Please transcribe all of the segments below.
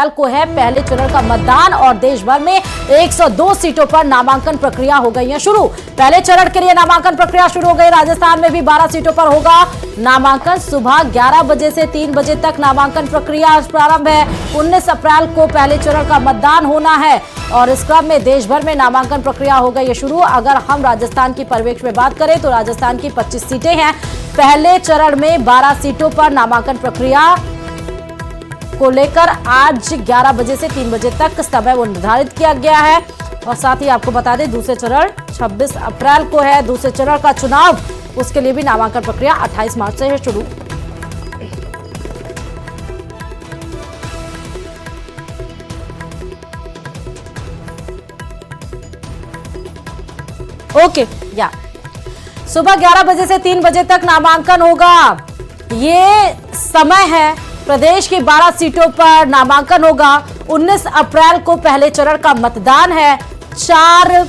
अप्रैल को है पहले चरण का मतदान और देश भर में 102 सीटों पर नामांकन प्रक्रिया हो गई है शुरू। पहले चरण के लिए नामांकन प्रक्रिया शुरू हो गई। राजस्थान में भी 12 सीटों पर होगा नामांकन। सुबह 11 बजे से 3 बजे तक नामांकन प्रक्रिया प्रारंभ है। 19 अप्रैल को पहले चरण का मतदान होना है और इस क्रम में देश भर में नामांकन प्रक्रिया हो गई है शुरू। अगर हम राजस्थान की परिवेश में बात करें तो राजस्थान की 25 सीटें हैं। पहले चरण में 12 सीटों पर नामांकन प्रक्रिया को लेकर आज 11 बजे से 3 बजे तक समय वो निर्धारित किया गया है। और साथ ही आपको बता दें दूसरे चरण 26 अप्रैल को है। दूसरे चरण का चुनाव, उसके लिए भी नामांकन प्रक्रिया 28 मार्च से है शुरू। ओके या सुबह 11 बजे से 3 बजे तक नामांकन होगा। ये समय है। प्रदेश की 12 सीटों पर नामांकन होगा। 19 अप्रैल को पहले चरण का मतदान है। 4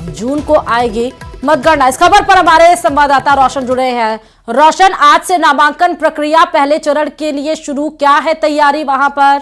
जून को आएगी मतगणना। इस खबर पर हमारे संवाददाता रोशन जुड़े हैं। रोशन, आज से नामांकन प्रक्रिया पहले चरण के लिए शुरू, क्या है तैयारी वहां पर?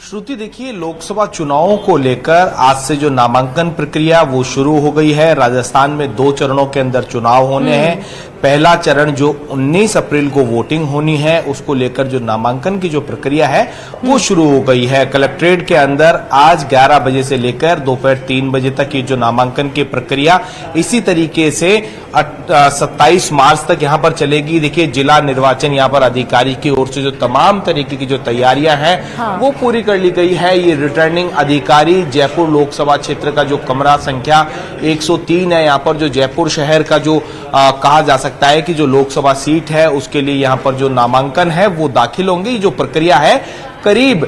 श्रुति, देखिए, लोकसभा चुनावों को लेकर आज से जो नामांकन प्रक्रिया वो शुरू हो गई है। राजस्थान में 2 चरणों के अंदर चुनाव होने हैं। पहला चरण जो 19 अप्रैल को वोटिंग होनी है, उसको लेकर जो नामांकन की जो प्रक्रिया है वो शुरू हो गई है। कलेक्ट्रेट के अंदर आज 11 बजे से लेकर दोपहर 3 बजे तक ये जो नामांकन की प्रक्रिया इसी तरीके से 27 मार्च तक यहाँ पर चलेगी। देखिए, जिला निर्वाचन यहाँ पर अधिकारी की ओर से जो तमाम तरीके की जो तैयारियां हैं वो पूरी कर ली गई है। ये रिटर्निंग अधिकारी जयपुर लोकसभा क्षेत्र का जो कमरा संख्या 103 है, यहाँ पर जो जयपुर शहर का जो कहा जा सकता है कि जो लोकसभा सीट है उसके लिए यहाँ पर जो नामांकन है वो दाखिल होंगे। ये जो प्रक्रिया है करीब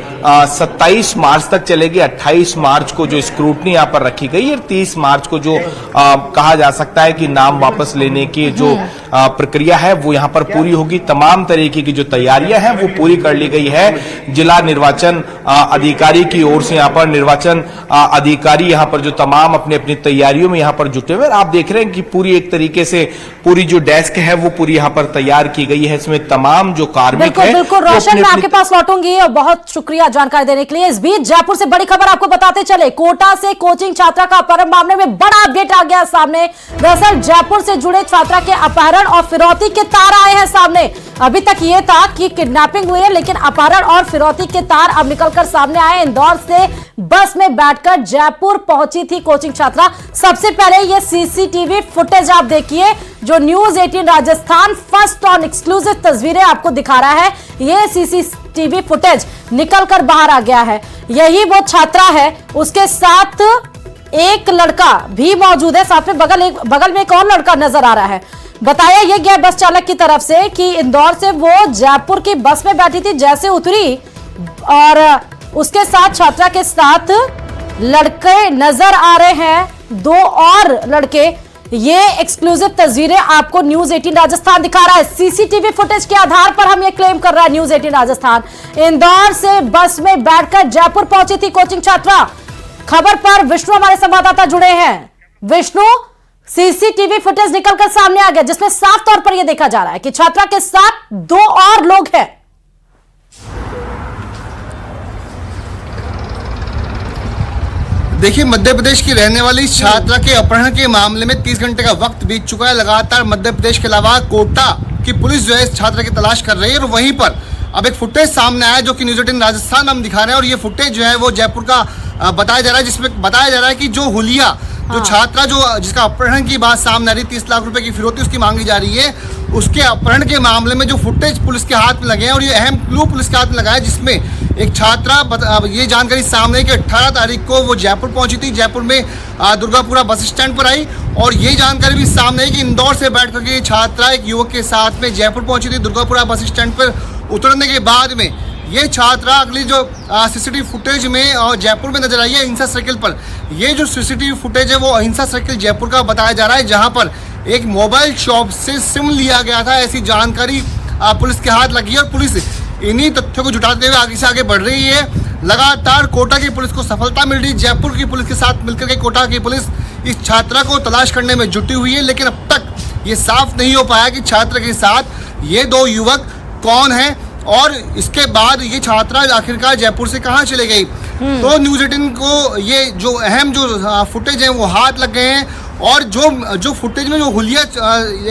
27 मार्च तक चलेगी। 28 मार्च को जो स्क्रूटनी यहाँ पर रखी गई है, 30 मार्च को जो कहा जा सकता है कि नाम वापस लेने की जो प्रक्रिया है वो यहाँ पर पूरी होगी। तमाम तरीके की जो तैयारियां हैं वो पूरी कर ली गई है। जिला निर्वाचन अधिकारी की ओर से यहाँ पर निर्वाचन अधिकारी यहाँ पर जो तमाम अपनी अपनी तैयारियों में यहाँ पर जुटे हुए। आप देख रहे हैं कि पूरी एक तरीके से पूरी जो डेस्क है वो पूरी यहाँ पर तैयार की गई है। इसमें तमाम जो कार्मिक है। बिल्कुल रोशन, मैं आपके पास लौटूंगी और बहुत शुक्रिया जानकारी देने के लिए। इस बीच जयपुर से बड़ी खबर आपको बताते चले। कोटा से कोचिंग छात्रा का अपहरण मामले में बड़ा अपडेट आ गया सामने। दरअसल जयपुर से जुड़े छात्रा के अपहरण और फिरौती के तार आए हैं सामने। अभी तक ये था कि किडनैपिंग हुई है, लेकिन अपहरण और फिरौती के तार अब निकलकर सामने आए। इंदौर से बस में बैठकर जयपुर पहुंची थी कोचिंग छात्रा। सबसे पहले ये सीसीटीवी फुटेज आप देखिए जो news 18 Rajasthan first on exclusive तस्वीरें आपको दिखा रहा है। ये सीसीटीवी फुटेज निकलकर बाहर आ गया है। यही वो छात्रा है, उसके साथ एक लड़का भी मौजूद है। साथ में बगल में एक और लड़का नजर आ रहा है। बताया यह गया बस चालक की तरफ से कि इंदौर से वो जयपुर की बस में बैठी थी। जैसे उतरी और उसके साथ छात्रा के साथ लड़के नजर आ रहे हैं, 2 और लड़के। ये एक्सक्लूसिव तस्वीरें आपको न्यूज 18 राजस्थान दिखा रहा है। सीसीटीवी फुटेज के आधार पर हम ये क्लेम कर रहा है न्यूज 18 राजस्थान। इंदौर से बस में बैठकर जयपुर पहुंची थी कोचिंग छात्रा। खबर पर विष्णु हमारे संवाददाता जुड़े हैं। विष्णु, सीसीटीवी फुटेज निकलकर सामने आ गया जिसमें साफ तौर पर यह देखा जा रहा है कि छात्रा के साथ 2 और लोग हैं। देखिए, मध्य प्रदेश की रहने वाली छात्रा के अपहरण के मामले में 30 घंटे का वक्त बीत चुका है। लगातार मध्य प्रदेश के अलावा कोटा की पुलिस जो है इस छात्रा की तलाश कर रही है और वहीं पर अब एक फुटेज सामने आया जो कि न्यूज 18 राजस्थान हम दिखा रहे हैं। और ये फुटेज जो है वो जयपुर का बताया जा रहा है, जिसमें बताया जा रहा है कि जो हुलिया जो छात्रा जिसका अपहरण की बात सामने आ रही, 30 लाख रुपए की फिरौती उसकी मांगी जा रही है, उसके अपहरण के मामले में जो फुटेज पुलिस के हाथ में लगे हैं और ये अहम क्लू पुलिस के हाथ में लगा है, जिसमें एक छात्रा ये जानकारी सामने कि 18 तारीख को वो जयपुर पहुंची थी। जयपुर में दुर्गापुरा बस स्टैंड पर आई और ये जानकारी भी सामने है कि इंदौर से बैठ करके ये छात्रा एक युवक के साथ में जयपुर पहुंची थी। दुर्गापुरा बस स्टैंड पर उतरने के बाद में ये छात्रा अगली जो सीसीटीवी फुटेज में और जयपुर में नजर आई है अहिंसा सर्किल पर। ये जो सीसीटीवी फुटेज है वो अहिंसा सर्किल जयपुर का बताया जा रहा है, जहां पर एक मोबाइल शॉप से सिम लिया गया था, ऐसी जानकारी पुलिस के हाथ लगी है। और पुलिस इन्हीं तथ्यों को जुटाते हुए आगे से आगे बढ़ रही है। लगातार कोटा की पुलिस को सफलता मिल रही, जयपुर की पुलिस के साथ मिलकर के कोटा की पुलिस इस छात्रा को तलाश करने में जुटी हुई है। लेकिन अब तक ये साफ नहीं हो पाया कि छात्र के साथ ये 2 युवक कौन है और इसके बाद ये छात्रा आखिरकार जयपुर से कहाँ चले गई। तो न्यूज़ 18 को ये जो अहम जो फुटेज है वो हाथ लग गए हैं, और जो फुटेज में जो हुलिया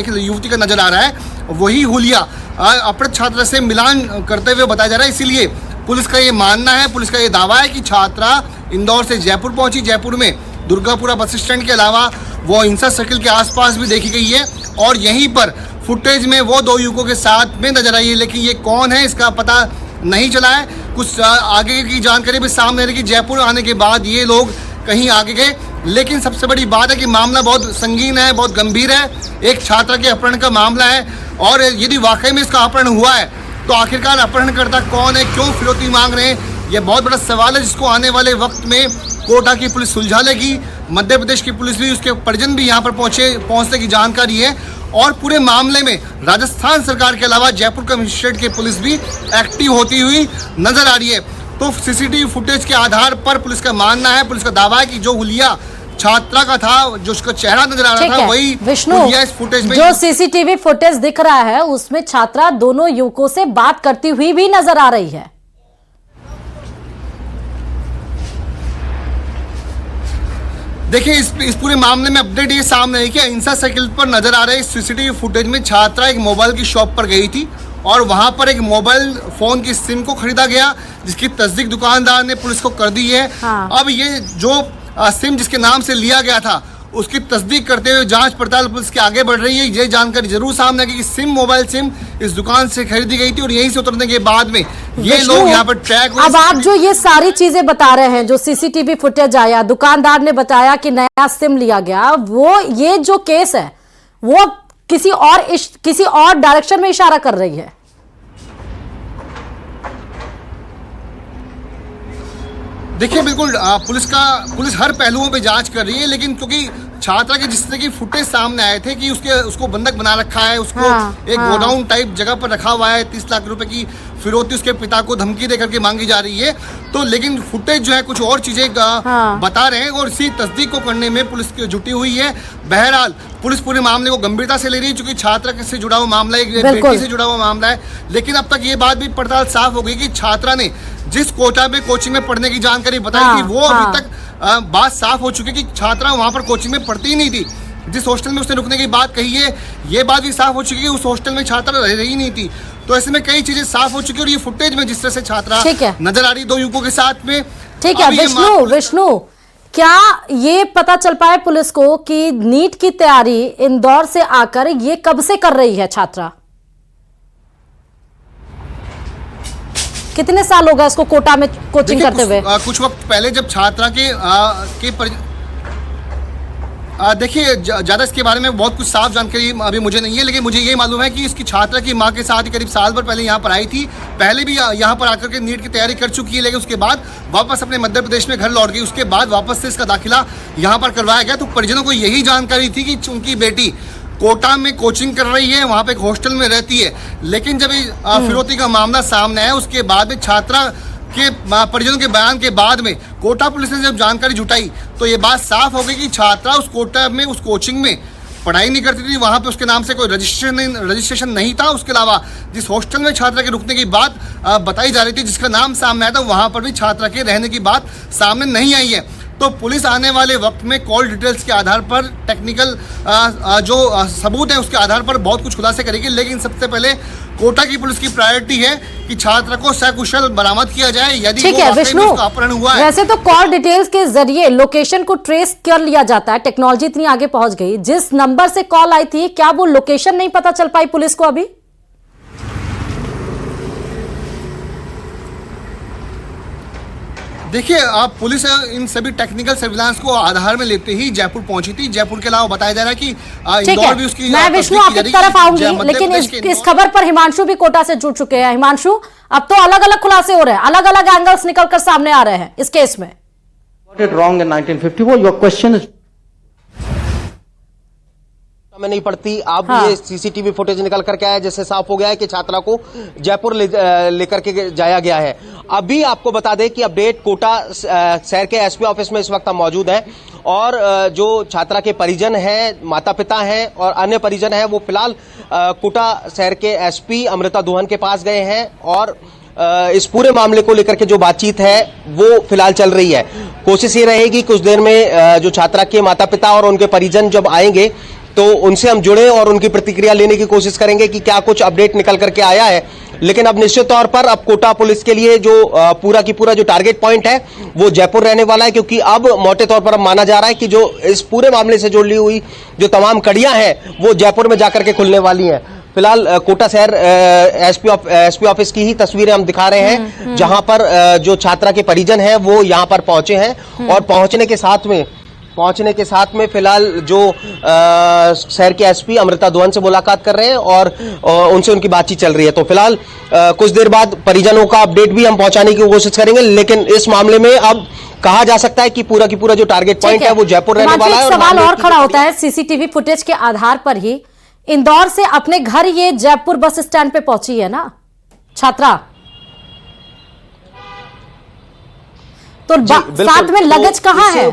एक युवती का नजर आ रहा है, वही हुलिया अपहृत छात्रा से मिलान करते हुए बताया जा रहा है। इसीलिए पुलिस का ये मानना है, पुलिस का ये दावा है कि छात्रा इंदौर से जयपुर पहुंची। जयपुर में दुर्गापुरा बस स्टैंड के अलावा वो हिंसा सर्किल के आसपास भी देखी गई है, और यहीं पर फुटेज में वो दो युवकों के साथ में नजर आई है। लेकिन ये कौन है इसका पता नहीं चला है। कुछ आगे की जानकारी भी सामने आ रही है कि जयपुर आने के बाद ये लोग कहीं आगे गए। लेकिन सबसे बड़ी बात है कि मामला बहुत संगीन है, बहुत गंभीर है। एक छात्रा के अपहरण का मामला है, और यदि वाकई में इसका अपहरण हुआ है तो आखिरकार अपहरणकर्ता कौन है, क्यों फिरौती मांग रहे हैं, यह बहुत बड़ा सवाल है, जिसको आने वाले वक्त में कोटा की पुलिस सुलझा लेगी। मध्य प्रदेश की पुलिस भी, उसके परिजन भी यहाँ पर पहुँचने की जानकारी है। और पूरे मामले में राजस्थान सरकार के अलावा जयपुर कमिश्नरेट की पुलिस भी एक्टिव होती हुई नजर आ रही है। तो सीसीटीवी फुटेज के आधार पर पुलिस का मानना है, पुलिस का दावा है कि जो हुलिया छात्रा का था, जो उसका चेहरा नजर आ रहा था, वही हुलिया इस फुटेज में। जो सीसीटीवी फुटेज दिख रहा है उसमें छात्रा दोनों युवकों से बात करती हुई भी नजर आ रही है। देखिए इस पूरे मामले में अपडेट ये सामने है कि हिंसा सर्किल पर नजर आ रहे सीसीटीवी फुटेज में छात्रा एक मोबाइल की शॉप पर गई थी, और वहां पर एक मोबाइल फोन की सिम को खरीदा गया, जिसकी तस्दीक दुकानदार ने पुलिस को कर दी है। हाँ। अब ये जो सिम जिसके नाम से लिया गया था, उसकी तस्दीक करते हुए जांच पड़ताल पुलिस की आगे बढ़ रही है। ये जानकारी जरूर सामने आई कि मोबाइल सिम इस दुकान से खरीदी गई थी, और यहीं से उतरने के बाद में ये लोग यहाँ पर ट्रैक हुए। अब आप जो ये सारी चीजें बता रहे हैं, जो सीसीटीवी फुटेज आया, दुकानदार ने बताया कि नया सिम लिया गया, वो ये जो केस है वो किसी और डायरेक्शन में इशारा कर रही है। देखिए बिल्कुल पुलिस हर पहलुओं पे जांच कर रही है, लेकिन क्योंकि छात्रा के जिस तरह की फुटेज सामने आए थे कि उसको बंधक बना रखा है, उसको एक गोडाउन टाइप जगह पर रखा हुआ है, 30 लाख रुपए की फिरौती उसके पिता को धमकी देकर के मांगी जा रही है। तो लेकिन फुटेज जो है कुछ और चीजें बता रहे हैं, और इसी तस्दीक को करने में पुलिस जुटी हुई है। बहरहाल पुलिस पूरे मामले को गंभीरता से ले रही है, क्योंकि छात्रा से जुड़ा हुआ मामला, एक बेटी से जुड़ा हुआ मामला है। लेकिन अब तक ये बात भी पड़ताल साफ हो गई कि छात्रा ने जिस कोटा में कोचिंग में पढ़ने की जानकारी बताई थी, वो अभी तक बात साफ हो चुकी है कि छात्रा वहां पर कोचिंग में पढ़ती ही नहीं थी। जिस हॉस्टल में उसने रुकने की बात कही है, ये बात भी साफ हो चुकी है कि उस हॉस्टल में छात्रा रह रही नहीं थी। तो ऐसे में कई चीजें साफ हो चुकी है, और ये फुटेज में जिस तरह से छात्रा नजर आ रही दो युवकों के साथ में। ठीक है विष्णु, क्या ये पता चल पाए पुलिस को कि नीट की तैयारी इंदौर से आकर ये कब से कर रही है छात्रा? कितने साल हो गए इसको कोटा में कोचिंग करते हुए? कुछ वक्त पहले जब छात्रा देखिए ज्यादा इसके बारे में बहुत कुछ साफ जानकारी अभी मुझे नहीं है, लेकिन मुझे ये मालूम है कि इसकी छात्रा की मां के साथ ही करीब साल भर पहले यहाँ पर आई थी। पहले भी यहाँ पर आकर के नीट की तैयारी कर चुकी है, लेकिन उसके बाद वापस अपने मध्य प्रदेश में घर लौट गई। उसके बाद वापस से इसका दाखिला यहाँ पर करवाया गया। तो परिजनों को यही जानकारी थी कि उनकी बेटी कोटा में कोचिंग कर रही है, वहाँ पे एक हॉस्टल में रहती है। लेकिन जब फिरौती का मामला सामने आया, उसके बाद में छात्रा के परिजनों के बयान के बाद में कोटा पुलिस ने जब जानकारी जुटाई, तो ये बात साफ हो गई कि छात्रा उस कोटा में, उस कोचिंग में पढ़ाई नहीं करती थी। वहाँ पे उसके नाम से कोई रजिस्ट्रेशन नहीं था। उसके अलावा जिस हॉस्टल में छात्रा के रुकने की बात बताई जा रही थी, जिसका नाम सामने आया था, वहाँ पर भी छात्रा के रहने की बात सामने नहीं आई है। तो पुलिस आने वाले वक्त में कॉल डिटेल्स के आधार पर, टेक्निकल जो सबूत है उसके आधार पर बहुत कुछ खुलासे करेगी। लेकिन सबसे पहले कोटा की पुलिस की प्रायोरिटी है कि छात्रा को सकुशल बरामद किया जाए। यदि ठीक है विष्णु, अपहरण हुआ है, वैसे तो कॉल डिटेल्स के जरिए लोकेशन को ट्रेस कर लिया जाता है, टेक्नोलॉजी इतनी आगे पहुंच गई। जिस नंबर से कॉल आई थी, क्या वो लोकेशन नहीं पता चल पाई पुलिस को अभी? देखिए आप पुलिस इन सभी टेक्निकल सर्विलांस को आधार में लेते ही जयपुर पहुंची थी। जयपुर के अलावा बताया जा रहा है कि इंदौर भी उसकी। मैं विष्णु आपकी तरफ आऊंगी, लेकिन इस खबर पर हिमांशु भी कोटा से जुड़ चुके हैं। हिमांशु, अब तो अलग अलग खुलासे हो रहे हैं, अलग अलग एंगल्स निकलकर सामने आ रहे हैं इस केस में। wrong in 1954. Your question is में नहीं पड़ती। अब ये सीसीटीवी फुटेज निकल करके आया, जिससे साफ हो गया है कि छात्रा को जयपुर लेकर के जाया गया है। अभी आपको बता दें कि अपडेट कोटा शहर के एसपी ऑफिस में इस वक्त हम मौजूद हैं, और जो छात्रा के परिजन हैं, माता पिता हैं और अन्य परिजन हैं, वो फिलहाल कोटा शहर के एसपी अमृता दोहन के पास गए हैं और इस पूरे मामले को लेकर के जो बातचीत है वो फिलहाल चल रही है। कोशिश ये रहेगी कुछ देर में जो छात्रा के माता पिता और उनके परिजन जब आएंगे तो उनसे हम जुड़े और उनकी प्रतिक्रिया लेने की कोशिश करेंगे कि क्या कुछ अपडेट निकल करके आया है। लेकिन अब निश्चित तौर पर अब कोटा पुलिस के लिए जो पूरा की पूरा जो टारगेट पॉइंट है वो जयपुर रहने वाला है, क्योंकि अब मोटे तौर पर अब माना जा रहा है कि जो इस पूरे मामले से जुड़ी हुई जो तमाम कड़ियां हैं वो जयपुर में जाकर के खुलने वाली हैं। फिलहाल कोटा शहर एसपी ऑफिस की ही तस्वीरें हम दिखा रहे हैं, जहां पर जो छात्रा के परिजन हैं वो यहां पर पहुंचे हैं और पहुंचने के साथ में फिलहाल जो शहर के एसपी अमृता दोहन से मुलाकात कर रहे हैं और उनसे उनकी बातचीत चल रही है। तो फिलहाल कुछ देर बाद परिजनों का अपडेट भी हम पहुंचाने की कोशिश करेंगे, लेकिन इस मामले में अब कहा जा सकता है कि पूरा की पूरा जो टारगेट पॉइंट है वो जयपुर रहने वाला है। सवाल और खड़ा होता है, सीसीटीवी फुटेज के आधार पर ही इंदौर से अपने घर ये जयपुर बस स्टैंड पे पहुंची है ना छात्रा, तो साथ में लगेज कहां है?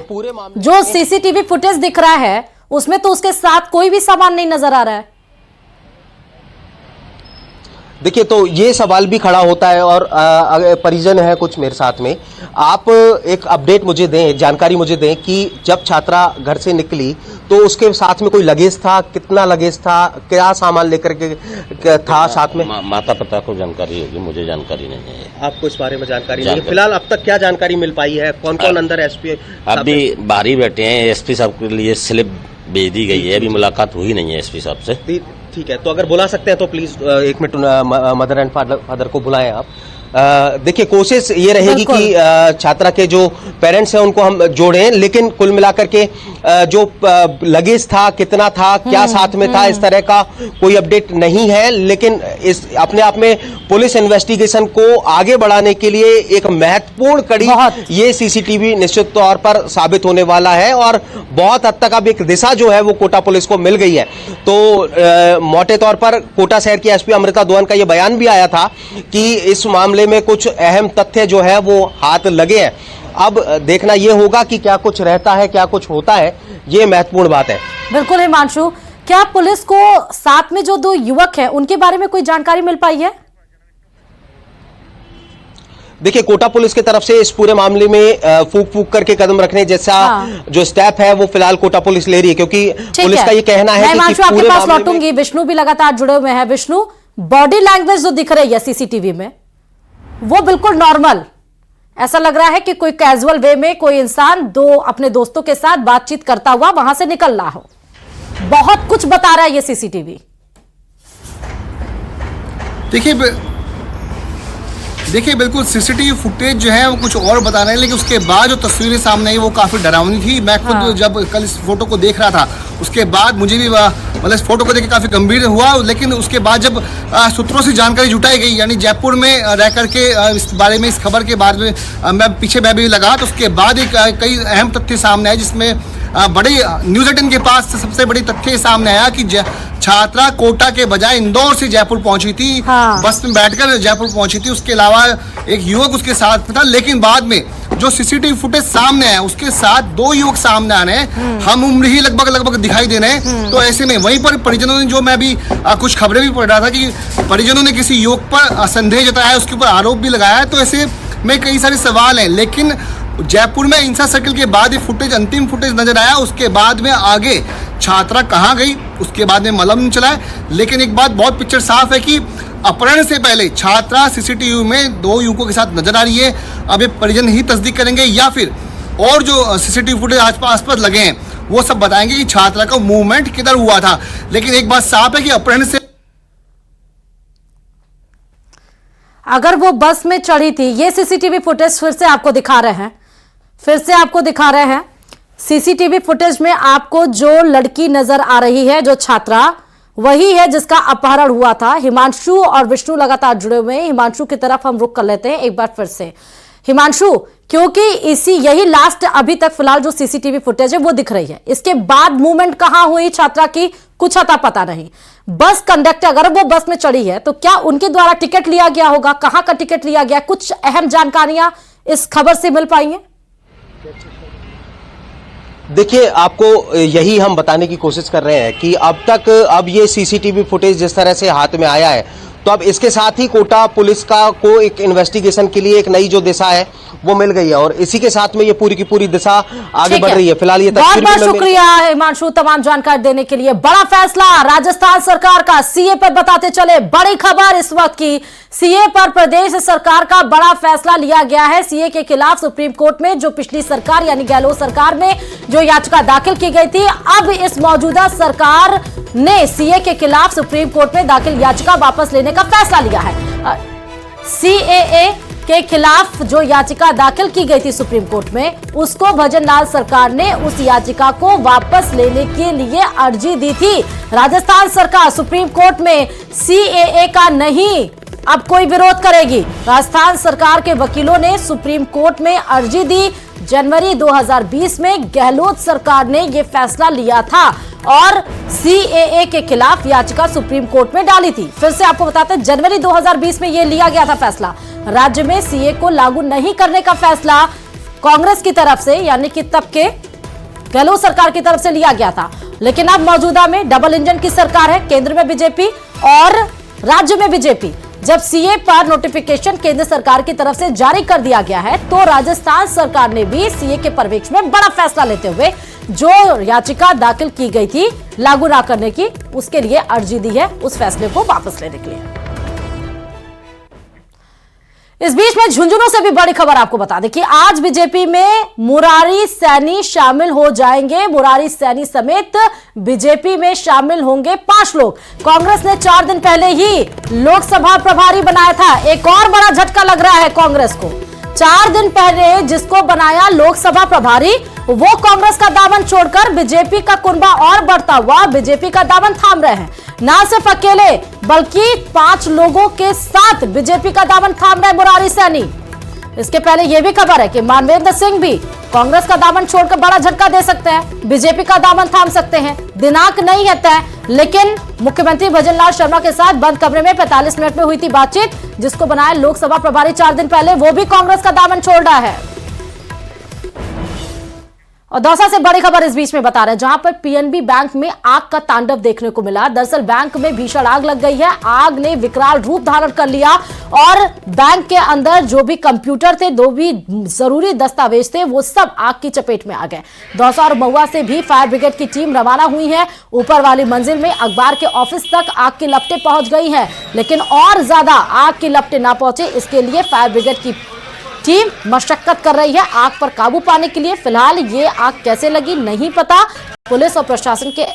जो सीसीटीवी फुटेज दिख रहा है उसमें तो उसके साथ कोई भी सामान नहीं नजर आ रहा है। देखिए, तो ये सवाल भी खड़ा होता है और परिजन है कुछ मेरे साथ में, आप एक अपडेट मुझे दें, जानकारी मुझे दें कि जब छात्रा घर से निकली तो उसके साथ में कोई लगेज था, कितना लगेज था, क्या सामान लेकर के था साथ में? माता पिता को जानकारी होगी, मुझे जानकारी नहीं है। आपको इस बारे में जानकारी नहीं है? फिलहाल अब तक क्या जानकारी मिल पाई है? कौन कौन अंदर एसपी अभी बाहर ही बैठे हैं। एसपी साहब के लिए स्लिप भेज दी गई है, अभी मुलाकात हुई नहीं है एसपी साहब से। ठीक है, तो अगर बुला सकते हैं तो प्लीज एक मिनट मदर एंड फादर को बुलाएं आप। देखिए, कोशिश ये रहेगी कि छात्रा के जो पेरेंट्स हैं उनको हम जोड़ें, लेकिन कुल मिलाकर के जो लगेज था, कितना था, क्या साथ में था, इस तरह का कोई अपडेट नहीं है। लेकिन इस अपने आप में पुलिस इन्वेस्टिगेशन को आगे बढ़ाने के लिए एक महत्वपूर्ण कड़ी ये सीसीटीवी निश्चित तौर पर साबित होने वाला है और बहुत हद तक अब एक दिशा जो है वो कोटा पुलिस को मिल गई है। तो मोटे तौर पर कोटा शहर की एसपी अमृता दोहन का ये बयान भी आया था कि इस मामले में कुछ अहम तथ्य जो है वो हाथ लगे हैं। अब देखना ये होगा कि क्या कुछ रहता है, क्या कुछ होता है, ये महत्वपूर्ण बात है। बिल्कुल हिमांशु, क्या पुलिस को साथ में जो दो युवक हैं उनके बारे में कोई जानकारी मिल पाई है? देखिए, कोटा पुलिस की तरफ से इस पूरे मामले में फूक करके कदम रखने जैसा जो स्टेप है वो फिलहाल कोटा पुलिस ले रही है, क्योंकि पुलिस का ये कहना है कि आपके पास लौटूंगी। विष्णु भी लगातार जुड़े हुए हैं। विष्णु, बॉडी लैंग्वेज जो दिख रही है सीसीटीवी में वो बिल्कुल नॉर्मल, ऐसा लग रहा है कि कोई कैजुअल वे में कोई इंसान अपने दोस्तों के साथ बातचीत करता हुआ वहां से निकल रहा हो। बहुत कुछ बता रहा है ये सीसीटीवी। देखिए बिल्कुल सीसीटीवी फुटेज जो है वो कुछ और बता रहे हैं, लेकिन उसके बाद जो तस्वीरें सामने आई वो काफी डरावनी थी। मैं खुद जब कल इस फोटो को देख रहा था उसके बाद मुझे भी मतलब इस फोटो को देख के काफी गंभीर हुआ। लेकिन उसके बाद जब सूत्रों से जानकारी जुटाई गई, यानी जयपुर में रह करके इस बारे में, इस खबर के बारे में मैं भी लगा, तो उसके बाद कई अहम तथ्य सामने आए, जिसमें बड़े न्यूज़ 18 के पास सबसे बड़ी तथ्य सामने आया कि छात्रा कोटा के बजाय इंदौर से जयपुर पहुंची थी। बस में बैठकर जयपुर पहुंची थी। उसके अलावा एक युवक उसके साथ था, लेकिन बाद में जो सीसीटीवी फुटेज सामने आया उसके साथ दो युवक सामने आ रहे हैं, हम उम्र ही लगभग दिखाई दे रहे हैं। तो ऐसे में वहीं पर परिजनों ने, जो मैं भी कुछ खबरें भी पढ़ रहा था कि परिजनों ने किसी युवक पर संदेह जताया है, उसके ऊपर आरोप भी लगाया है। तो ऐसे में कई सारे सवाल हैं, लेकिन जयपुर में इंसा सर्किल के बाद ये फुटेज, अंतिम फुटेज नजर आया। उसके बाद में आगे छात्रा कहाँ गई उसके बाद में मालूम नहीं चला है। लेकिन एक बात बहुत पिक्चर साफ है कि अपहरण से पहले छात्रा सीसीटीवी में दो युवकों के साथ नजर आ रही है। अब ये परिजन ही तस्दीक करेंगे या फिर और जो सीसीटीवी फुटेज आसपास लगे हैं वो सब बताएंगे कि छात्रा का मूवमेंट किधर हुआ था। लेकिन एक बात साफ है कि अपहरण से अगर वो बस में चढ़ी थी, ये सीसीटीवी फुटेज फिर से आपको दिखा रहे हैं। सीसीटीवी फुटेज में आपको जो लड़की नजर आ रही है, जो छात्रा, वही है जिसका अपहरण हुआ था। हिमांशु और विष्णु लगातार जुड़े हुए हैं। हिमांशु की तरफ हम रुख कर लेते हैं एक बार फिर से। हिमांशु, क्योंकि यही लास्ट अभी तक फिलहाल जो सीसीटीवी फुटेज है वो दिख रही है, इसके बाद मूवमेंट कहां हुई छात्रा की कुछ अता पता नहीं। बस कंडक्टर, अगर वो बस में चढ़ी है तो क्या उनके द्वारा टिकट लिया गया होगा? कहां का टिकट लिया गया? कुछ अहम जानकारियां इस खबर से मिल पाई हैं? देखिए, आपको यही हम बताने की कोशिश कर रहे हैं कि अब ये सीसीटीवी फुटेज जिस तरह से हाथ में आया है, तो अब इसके साथ ही कोटा पुलिस को एक इन्वेस्टिगेशन के लिए एक नई जो दिशा है वो मिल गई है और इसी के साथ में ये पूरी की पूरी दिशा आगे बढ़ रही है। फिलहाल ये बहुत बहुत शुक्रिया हिमांशु तमाम जानकारी देने के लिए। बड़ा फैसला राजस्थान सरकार का सीए पर बताते चले, बड़ी खबर इस वक्त की, सीए पर प्रदेश सरकार का बड़ा फैसला लिया गया है। सीए के खिलाफ सुप्रीम कोर्ट में जो पिछली सरकार यानी गहलोत सरकार में जो याचिका दाखिल की गई थी, अब इस मौजूदा सरकार ने सीए के खिलाफ सुप्रीम कोर्ट में दाखिल याचिका वापस लेने का फैसला लिया है। सीएए के खिलाफ जो याचिका दाखिल की गई थी सुप्रीम कोर्ट में, उसको भजनलाल सरकार ने उस याचिका को वापस लेने के लिए अर्जी दी थी। राजस्थान सरकार सुप्रीम कोर्ट में सीएए का नहीं अब कोई विरोध करेगी। राजस्थान सरकार के वकीलों ने सुप्रीम कोर्ट में अर्जी दी। जनवरी 2020 में गहलोत सरकार ने यह फैसला लिया था और सीएए के खिलाफ याचिका सुप्रीम कोर्ट में डाली थी। फिर से आपको बताते हैं, जनवरी 2020 में यह लिया गया था फैसला। राज्य में सीए को लागू नहीं करने का फैसला कांग्रेस की तरफ से यानी कि तब के गहलोत सरकार की तरफ से लिया गया था। लेकिन अब मौजूदा में डबल इंजन की सरकार है, केंद्र में बीजेपी और राज्य में बीजेपी। जब सीए पर नोटिफिकेशन केंद्र सरकार की तरफ से जारी कर दिया गया है, तो राजस्थान सरकार ने भी सीए के परिप्रेक्ष्य में बड़ा फैसला लेते हुए जो याचिका दाखिल की गई थी लागू ना करने की, उसके लिए अर्जी दी है उस फैसले को वापस लेने के लिए। इस बीच में झुंझुनू से भी बड़ी खबर आपको बता दें कि आज बीजेपी में मुरारी सैनी शामिल हो जाएंगे। मुरारी सैनी समेत बीजेपी में शामिल होंगे 5 लोग। कांग्रेस ने 4 दिन पहले ही लोकसभा प्रभारी बनाया था। एक और बड़ा झटका लग रहा है कांग्रेस को। 4 दिन पहले जिसको बनाया लोकसभा प्रभारी, वो कांग्रेस का दामन छोड़कर बीजेपी का कुनबा और बढ़ता हुआ बीजेपी का दामन थाम रहे हैं। ना सिर्फ अकेले बल्कि 5 लोगों के साथ बीजेपी का दामन थाम रहे मुरारी सैनी। इसके पहले यह भी खबर है कि मानवेंद्र सिंह भी कांग्रेस का दामन छोड़कर बड़ा झटका दे सकते हैं, बीजेपी का दामन थाम सकते हैं। दिनांक नहीं है तय, लेकिन मुख्यमंत्री भजनलाल शर्मा के साथ बंद कमरे में 45 मिनट में हुई थी बातचीत। जिसको बनाया लोकसभा प्रभारी 4 दिन पहले, वो भी कांग्रेस का दामन छोड़ रहा है। और दौसा से बड़ी खबर इस बीच में बता रहे हैं, जहां पर पीएनबी बैंक में आग का तांडव देखने को मिला। दरअसल बैंक में भीषण आग लग गई है। आग ने विकराल रूप धारण कर लिया और बैंक के अंदर जो भी कंप्यूटर थे, जो भी जरूरी दस्तावेज थे, वो सब आग की चपेट में आ गए। दौसा और महुआ से भी फायर ब्रिगेड की टीम रवाना हुई है। ऊपर वाली मंजिल में अखबार के ऑफिस तक आग की लपटें पहुंच गई हैं, लेकिन और ज्यादा आग की लपटें ना पहुंचे, इसके लिए फायर ब्रिगेड की टीम मशक्कत कर रही है आग पर काबू पाने के लिए। फिलहाल ये आग कैसे लगी नहीं पता। पुलिस और प्रशासन के